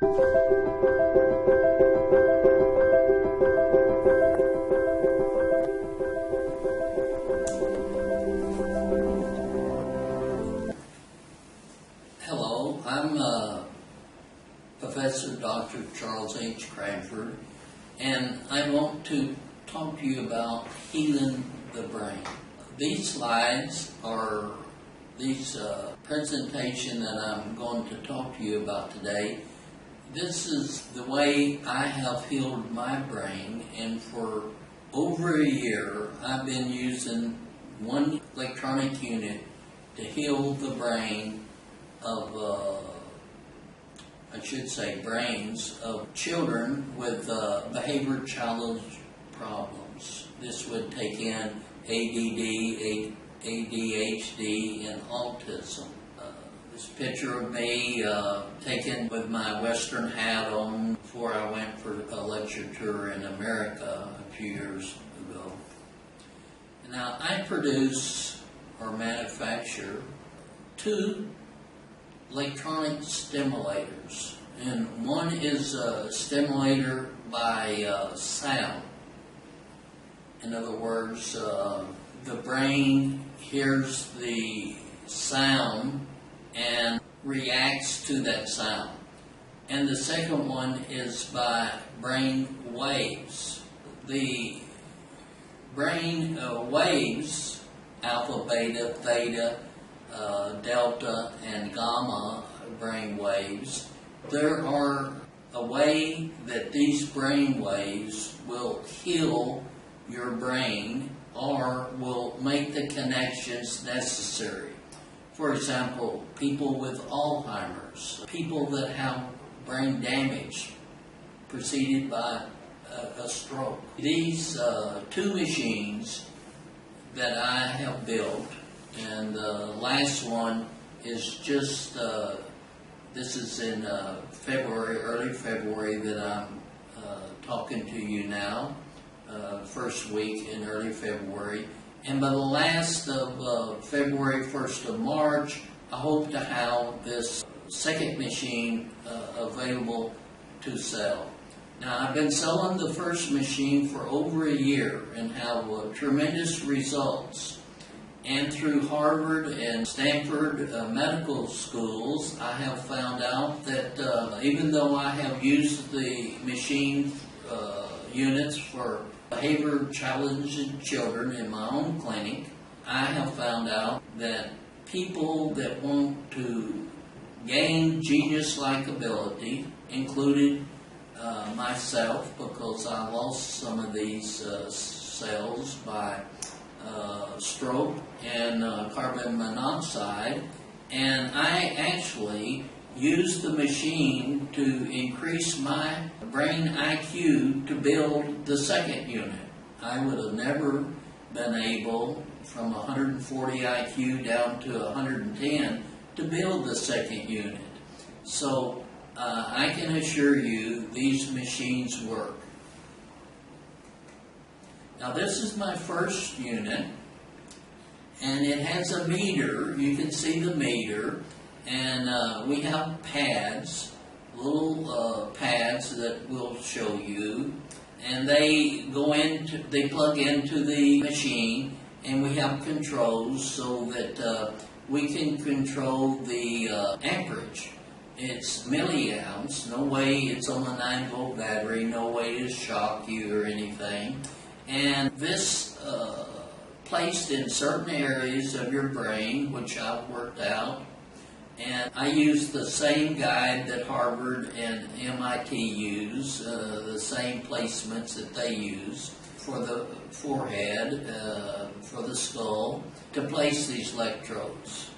Hello, I'm Professor Dr. Charles H. Cranford, and I want to talk to you about healing the brain. These slides are presentation that I'm going to talk to you about today. This is the way I have healed my brain, and for over a year I've been using one electronic unit to heal the brain of, brains of children with behavior challenge problems. This would take in ADD, ADHD, and autism. This picture of me taken with my Western hat on before I went for a lecture tour in America a few years ago. Now, I produce or manufacture two electronic stimulators, and one is a stimulator by sound. In other words, the brain hears the sound and reacts to that sound. And the second one is by brain waves. The brain waves, alpha, beta, theta, delta, and gamma brain waves, there are a way that these brain waves will heal your brain or will make the connections necessary. For example, people with Alzheimer's, people that have brain damage preceded by a stroke. These two machines that I have built, and the last one is just, this is in February, early February that I'm talking to you now, first week in early February. And by the last of February, 1st of March, I hope to have this second machine available to sell. Now, I've been selling the first machine for over a year and have tremendous results. And through Harvard and Stanford medical schools, I have found out that even though I have used the machine units for behavior challenged children in my own clinic, I have found out that people that want to gain genius-like ability, including myself, because I lost some of these cells by stroke and carbon monoxide, and I actually used the machine to increase my brain IQ to build the second unit. I would have never been able, from 140 IQ down to 110, to build the second unit. So I can assure you these machines work. Now, this is my first unit, and it has a meter. You can see the meter, and we have pads, little pads that will show you, and they plug into the machine, and we have controls so that we can control the amperage. It's milliamps. No way it's on a 9-volt battery. No way to shock you or anything. And this placed in certain areas of your brain, which I've worked out. And I use the same guide that Harvard and MIT use, the same placements that they use for the forehead, for the skull, to place these electrodes.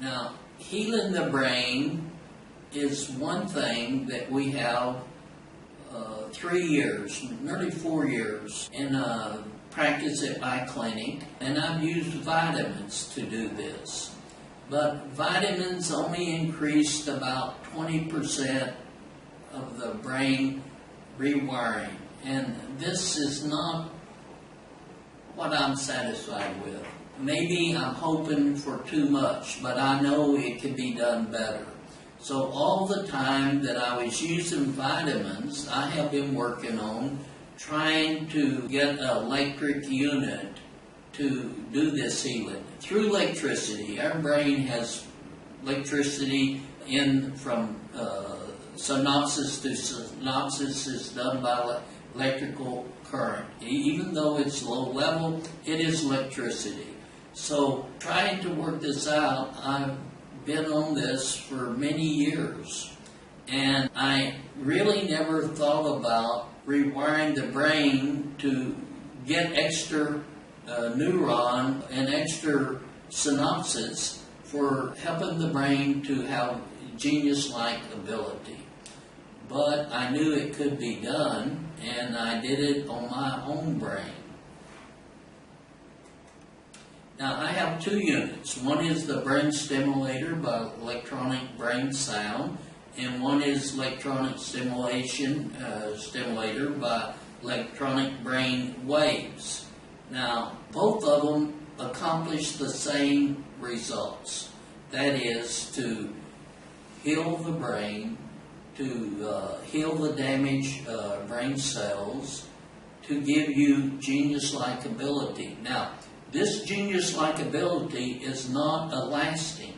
Now, healing the brain is one thing that we have 3 years, nearly 4 years, in practice at my clinic, and I've used vitamins to do this. But vitamins only increased about 20% of the brain rewiring, and this is not what I'm satisfied with. maybe I'm hoping for too much, but I know it can be done better. So all the time that I was using vitamins, I have been working on trying to get an electric unit to do this healing. Through electricity, our brain has electricity in from synapses to synapses is done by electrical current. Even though it's low level, it is electricity. So trying to work this out, I've been on this for many years, and I really never thought about rewiring the brain to get extra neuron and extra synapses for helping the brain to have genius-like ability. But I knew it could be done, and I did it on my own brain. Now, I have two units. One is the brain stimulator by electronic brain sound, and one is electronic stimulator by electronic brain waves. Now, both of them accomplish the same results. That is to heal the brain, to heal the damaged brain cells, to give you genius-like ability. Now, this genius-like ability is not a lasting.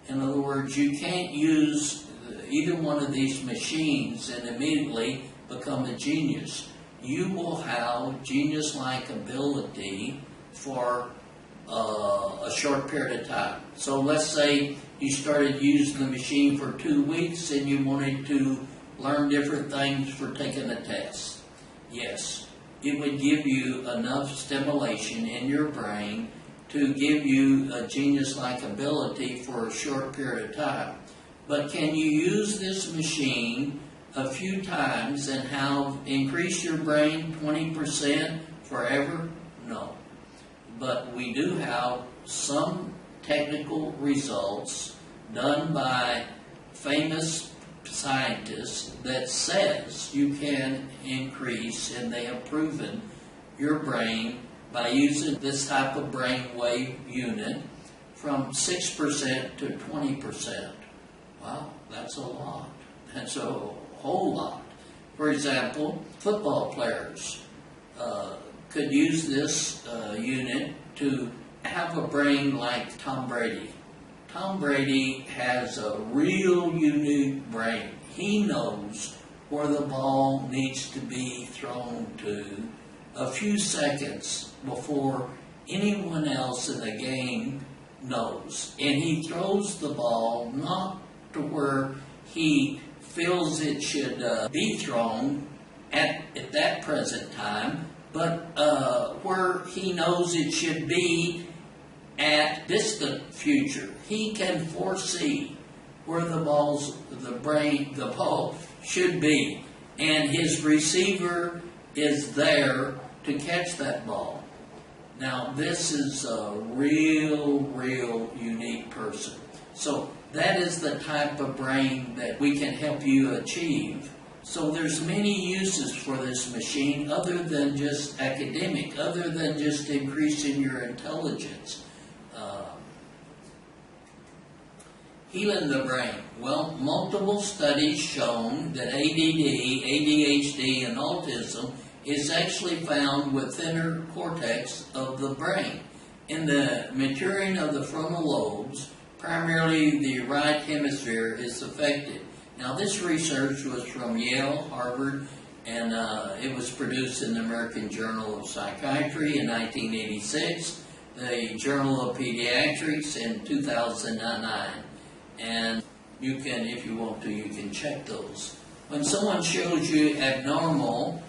In other words, you can't use either one of these machines and immediately become a genius. You will have genius-like ability for a short period of time. So let's say you started using the machine for 2 weeks and you wanted to learn different things for taking a test. Yes, it would give you enough stimulation in your brain to give you a genius-like ability for a short period of time. But can you use this machine a few times and have increase your brain 20% forever? No. But we do have some technical results done by famous scientists that says you can increase, and they have proven, your brain by using this type of brain wave unit from 6% to 20%. Wow, that's a lot. That's a whole lot. For example, football players could use this unit to have a brain like Tom Brady. Tom Brady has a real unique brain. He knows where the ball needs to be thrown to a few seconds before anyone else in the game knows. And he throws the ball not to where he feels it should be thrown at that present time, but where he knows it should be at distant future. He can foresee where the ball should be, and his receiver is there to catch that ball. Now, this is a real unique person. So that is the type of brain that we can help you achieve. So there's many uses for this machine other than just academic, other than just increasing your intelligence. Healing the brain. Well, multiple studies shown that ADD, ADHD, and autism is actually found within the cortex of the brain. In the maturing of the frontal lobes, primarily the right hemisphere is affected. Now, this research was from Yale, Harvard, and it was produced in the American Journal of Psychiatry in 1986, the Journal of Pediatrics in 2009. And you can, if you want to, you can check those. When someone shows you abnormal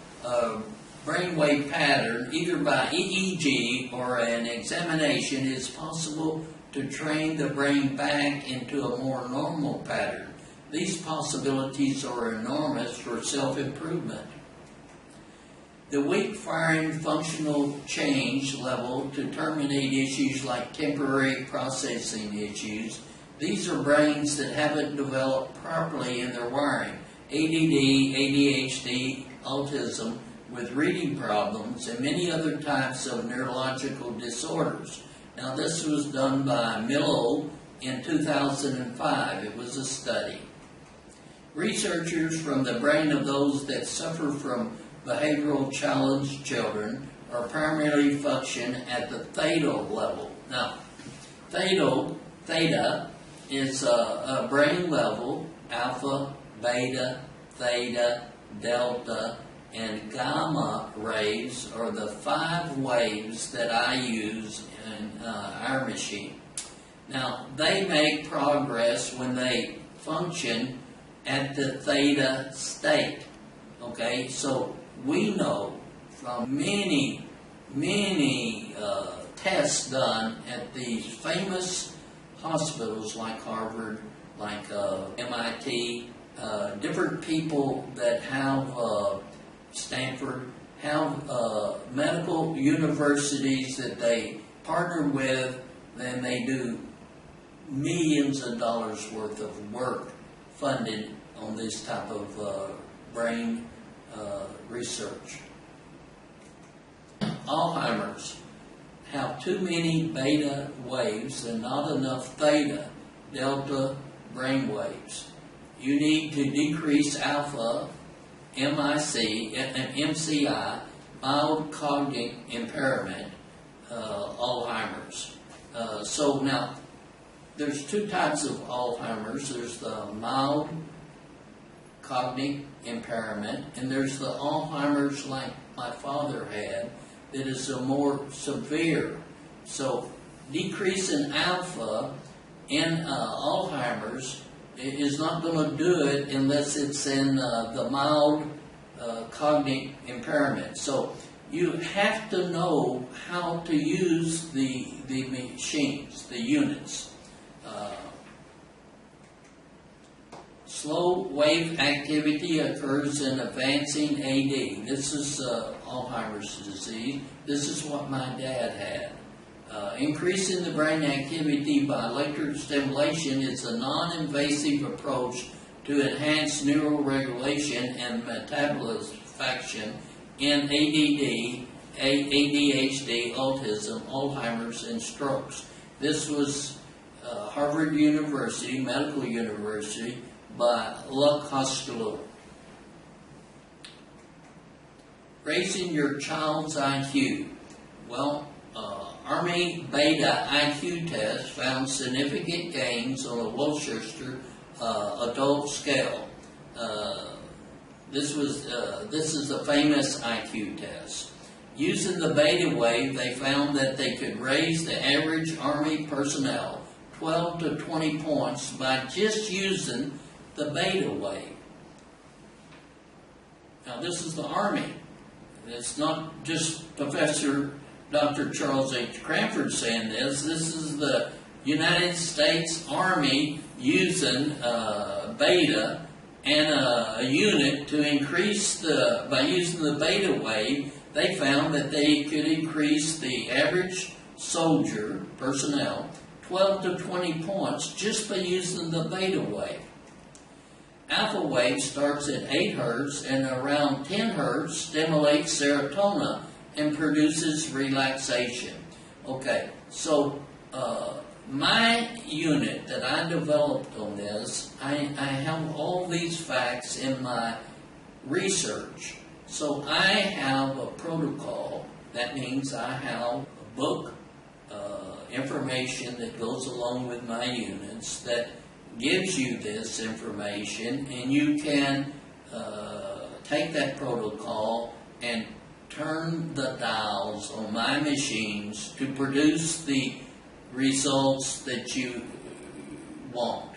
brainwave pattern, either by EEG or an examination, it's possible to train the brain back into a more normal pattern. These possibilities are enormous for self-improvement. The weak firing functional change level to terminate issues like temporary processing issues. These are brains that haven't developed properly in their wiring. ADD, ADHD, autism with reading problems, and many other types of neurological disorders. Now this was done by Milo in 2005. It was a study. Researchers from the brain of those that suffer from behavioral challenged children are primarily function at the theta level. Now, theta is a brain level. Alpha, beta, theta, delta, and gamma rays are the 5 waves that I use in our machine. Now, they make progress when they function at the theta state. Okay, so we know from many tests done at these famous hospitals like Harvard, like MIT, different people that have Stanford, have medical universities that they partner with, then they do millions of dollars worth of work funded on this type of brain research. Alzheimer's have too many beta waves and not enough theta, delta brain waves. You need to decrease alpha, MCI, mild cognitive impairment, Alzheimer's. So now, there's 2 types of Alzheimer's. There's the mild cognitive impairment, and there's the Alzheimer's like my father had, that is a more severe. So decrease in alpha in Alzheimer's is not going to do it unless it's in the mild cognitive impairment. So you have to know how to use the machines, the units. Slow wave activity occurs in advancing AD. This is Alzheimer's disease. This is what my dad had. Increasing the brain activity by electrical stimulation is a non-invasive approach to enhance neural regulation and metabolism in ADD, ADHD, autism, Alzheimer's, and strokes. This was Harvard University, Medical University, by Luck-Hoskulu. Raising your child's IQ. Well, Army Beta IQ test found significant gains on a Worcester adult scale. This is a famous IQ test. Using the beta wave, they found that they could raise the average Army personnel 12 to 20 points by just using the beta wave. Now, this is the Army. It's not just Professor Dr. Charles H. Cranford saying this. This is the United States Army using beta and a unit to increase by using the beta wave, they found that they could increase the average soldier personnel 12 to 20 points just by using the beta wave. Alpha wave starts at 8 Hz and around 10 Hz stimulates serotonin and produces relaxation. Okay, so my unit that I developed on this, I have all these facts in my research. So I have a protocol. That means I have a book, information that goes along with my units that gives you this information, and you can take that protocol and turn the dials on my machines to produce the results that you want.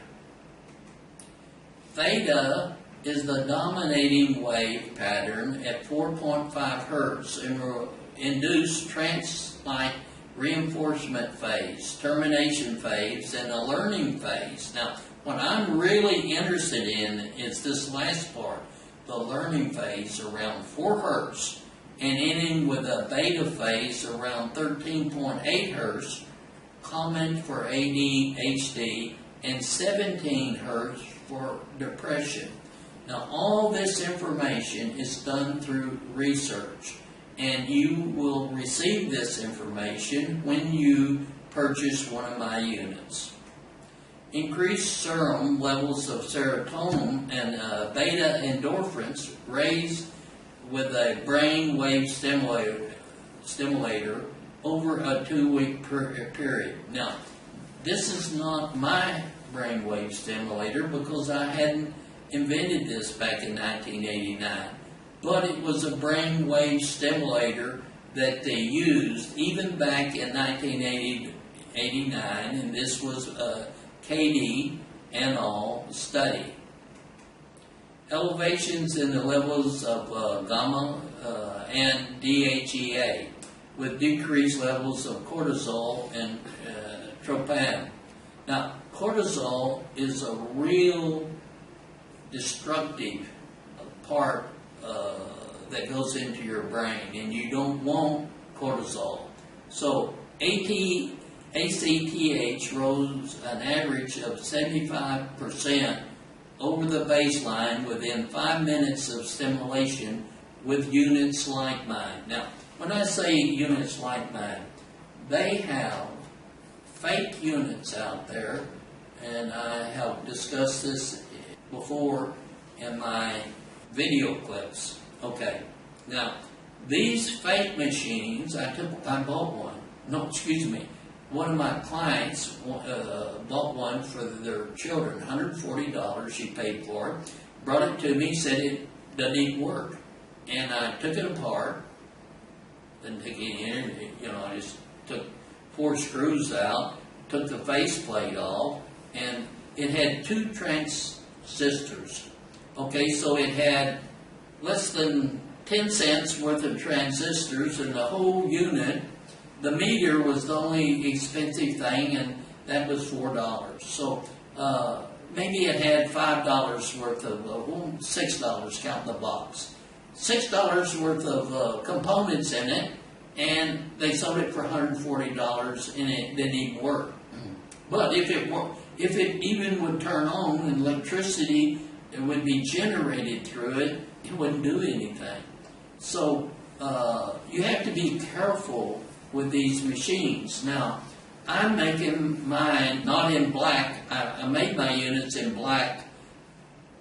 Theta is the dominating wave pattern at 4.5 Hz and will induce trance-like reinforcement phase, termination phase, and a learning phase. Now, what I'm really interested in is this last part, the learning phase around 4 Hz and ending with a beta phase around 13.8 Hz, common for ADHD, and 17 Hz for depression. Now, all this information is done through research, and you will receive this information when you purchase one of my units. Increased serum levels of serotonin and beta endorphins raised with a brain wave stimulator over a 2-week period. Now, this is not my brainwave stimulator because I hadn't invented this back in 1989, but it was a brainwave stimulator that they used even back in 1989, and this was a KD and all study. Elevations in the levels of gamma and DHEA with decreased levels of cortisol and tropin. Now, cortisol is a real destructive part that goes into your brain, and you don't want cortisol. So ACTH rose an average of 75% over the baseline within 5 minutes of stimulation with units like mine. Now, when I say units like mine, they have fake units out there, and I have discussed this before in my video clips. Okay, now these fake machines, I bought one. No, excuse me. One of my clients bought one for their children, $140 she paid for it, brought it to me, said it doesn't even work. And I took it apart, didn't take any energy, I just took 4 screws out, took the faceplate off, and it had 2 transistors. Okay, so it had less than 10 cents worth of transistors, and the whole unit, the meter was the only expensive thing, and that was $4. So maybe it had $5 worth of, $6, counting the box. $6 worth of components in it, and they sold it for $140, and it didn't even work. But if it even would turn on and electricity would be generated through it, it wouldn't do anything. So you have to be careful with these machines. Now, I'm making mine not in black. I made my units in black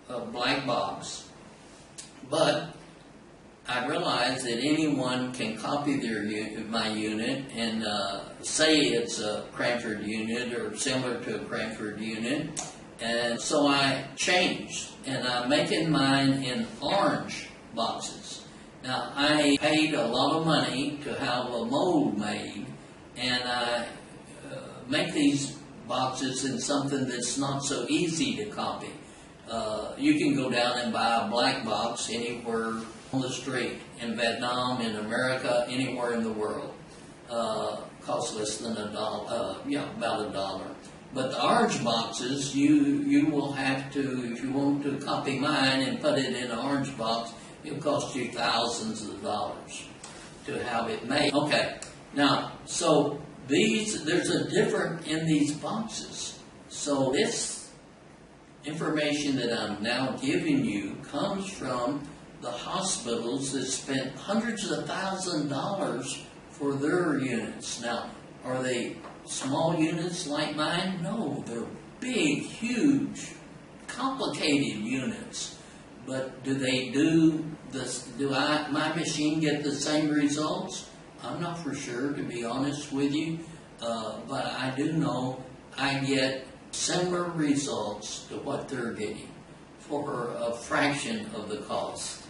box, but I realize that anyone can copy my unit and say it's a Cranford unit or similar to a Cranford unit, and so I changed, and I'm making mine in orange boxes. Now, I paid a lot of money to have a mold made, and I make these boxes in something that's not so easy to copy. You can go down and buy a black box anywhere on the street, in Vietnam, in America, anywhere in the world. Costs less than $1, about $1. But the orange boxes, you will have to, if you want to copy mine and put it in an orange box, it'll cost you thousands of dollars to have it made. Okay, now, so there's a difference in these boxes. So this information that I'm now giving you comes from the hospitals that spent hundreds of thousands of dollars for their units. Now, are they small units like mine? No, they're big, huge, complicated units. But do they do this? My machine get the same results? I'm not for sure, to be honest with you. But I do know I get similar results to what they're getting for a fraction of the cost.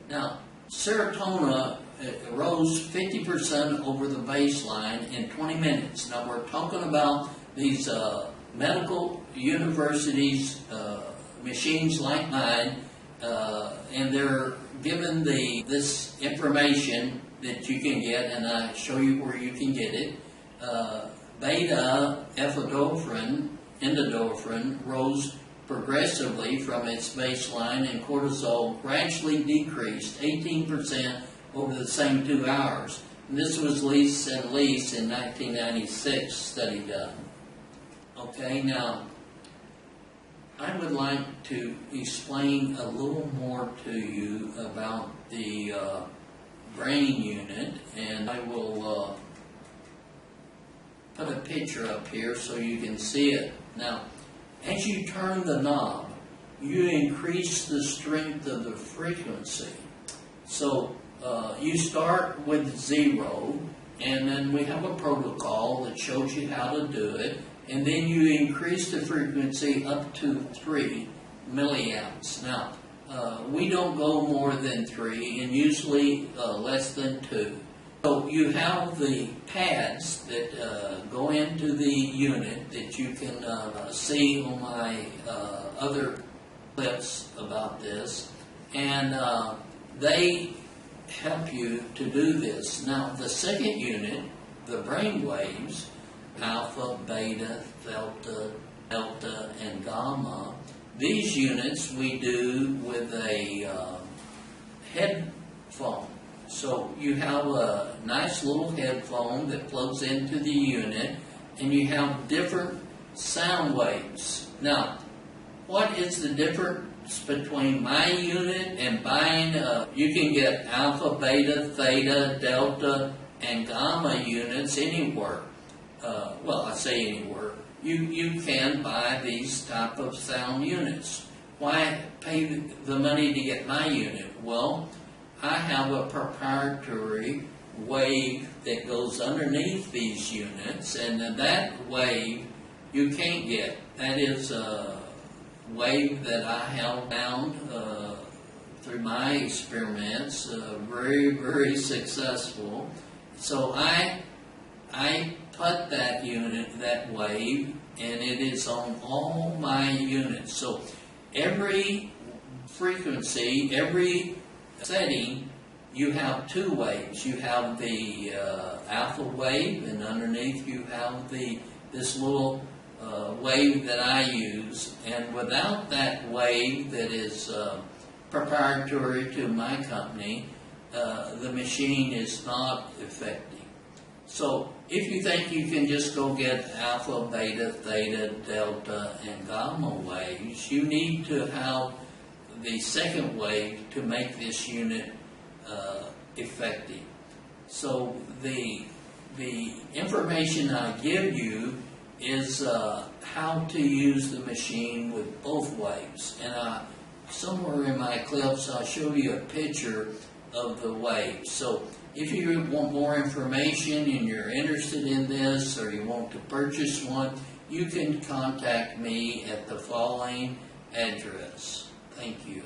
Now, serotonin rose 50% over the baseline in 20 minutes. Now, we're talking about these medical universities, machines like mine, and they're given this information that you can get, and I show you where you can get it. Beta endorphin rose progressively from its baseline, and cortisol gradually decreased 18% over the same 2 hours. And this was Lease and Lease in 1996 study done. Okay, now I would like to explain a little more to you about the brain unit, and I will put a picture up here so you can see it. Now, as you turn the knob, you increase the strength of the frequency. So you start with 0, and then we have a protocol that shows you how to do it, and then you increase the frequency up to 3 milliamps. Now, we don't go more than 3, and usually less than 2. So you have the pads that go into the unit that you can see on my other clips about this, and they help you to do this. Now, the second unit, the brain waves, alpha, beta, delta, and gamma, these units we do with a headphone. So you have a nice little headphone that plugs into the unit, and you have different sound waves. Now, what is the difference between my unit and buying you can get alpha, beta, theta, delta, and gamma units anywhere. Well, I say anywhere. You can buy these type of sound units. Why pay the money to get my unit? Well, I have a proprietary wave that goes underneath these units, and that wave you can't get. That is a wave that I have found through my experiments, very, very successful. So I put that unit, that wave, and it is on all my units. So every frequency, every setting, you have 2 waves. You have the alpha wave, and underneath you have this little wave that I use. And without that wave that is proprietary to my company, the machine is not effective. So if you think you can just go get alpha, beta, theta, delta, and gamma waves, you need to have the second wave to make this unit effective. So the information I give you is how to use the machine with both waves. And somewhere in my clips I'll show you a picture of the waves. So if you want more information and you're interested in this, or you want to purchase one, you can contact me at the following address. Thank you.